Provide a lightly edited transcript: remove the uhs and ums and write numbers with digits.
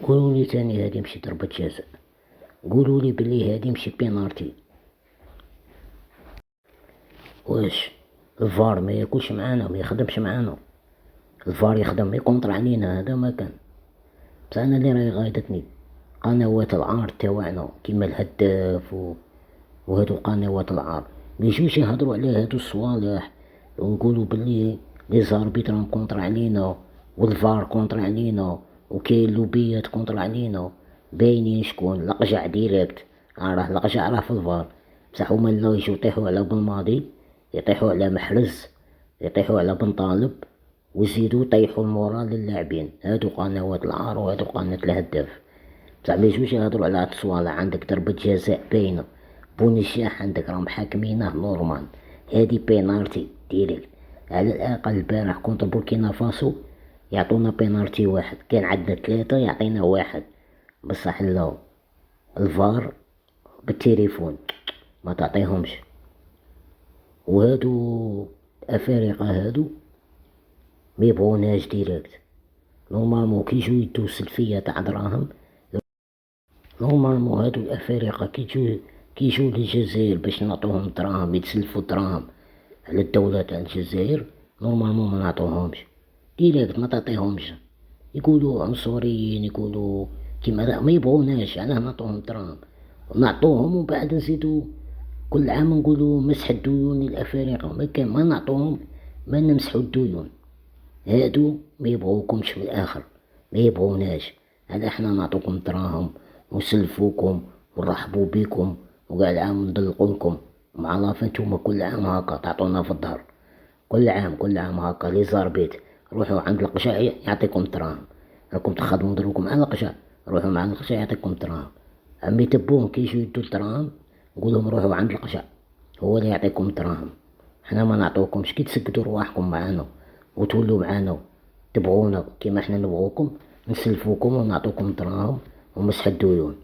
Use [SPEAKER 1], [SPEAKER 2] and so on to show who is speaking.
[SPEAKER 1] قولوا لي تاني هادي ماشي ضربة جزاء، قولوا لي بلي هادي ماشي بينارتي. واش الفار ما ياكلش معانا، ما يخدمش معانا؟ الفار يخدم يكونطر علينا، هذا ما كان. بصح انا اللي راهي غايدتني قنوات العار تاوعنا كيما الهداف وهادو قنوات العار ميجوش يهضروا على هادو الصوالح ونقولوا بلي لي زاربيت راهم كونطر علينا والفار كونطر علينا وكاين لوبيات كونطر علينا. باينين شكون لقجع ديريكت، راه لقجع راه في الفار. بصح هما لا يجو يطيحوا على بن ماضي، يطيحوا على محرز، يطيحوا على بن طالب، ويزيدوا يطيحوا المورال للاعبين. هادو قنوات العار وهادو قناة الهداف. بصح ميجوش يهضروا على هاد الصوالح. عندك ضربة جزاء باينة، بوني الشاح عندك راهم حاكمينه نورمال، هادي بينارتي ديريكت. على الاقل البارح كونتر بوركينا فاسو يعطونا بينارتي واحد، كان عندنا ثلاثة يعطينا واحد. بصح لا، الفار بالتليفون ما تعطيهمش. وهادو الافارقة هادو ميبغوناش ديريكت. نورمالمون كيجو يدو سلفية تاع دراهم، نورمالمون هادو الافارقة كيجو للجزائر باش نعطوهم دراهم يتسلفو دراهم على الدولة تاع الجزائر، نورمالمون ما نعطوهمش ديريكت، ما تعطيهمش. يقولوا عنصريين، يقولوا كيما ما يبغوناش، علاه نعطوهم دراهم ونعطوهم ومن بعد نزيدو كل عام نقولوا مسح الديون للافارقة. ما كان، ما نعطوهم، ما نمسحو الديون. هادو ما يبغوكمش في الاخر، ما يبغوناش. هذا احنا نعطوكم دراهم ونسلفوكم ونرحبوا بكم وقال العام ندلقولكم، مع لافا نتوما كل عام هكا تعطونا في الظهر. كل عام هكا لي زاربيت روحوا عند القشع يعطيكم دراهم، راكم تخدموا دروكم مع القشع، روحوا مع القشع يعطيكم دراهم. عمي تبوهم كيجيو يدو الدراهم نقولهم روحوا عند القشع هو اللي يعطيكم دراهم. حنا ما نعطوكمش. كي تسكتوا رواحكم معانا وتولوا معانا تبغونا كيما حنا نبغوكم، نسلفوكم ونعطوكم دراهم ومسح الديون.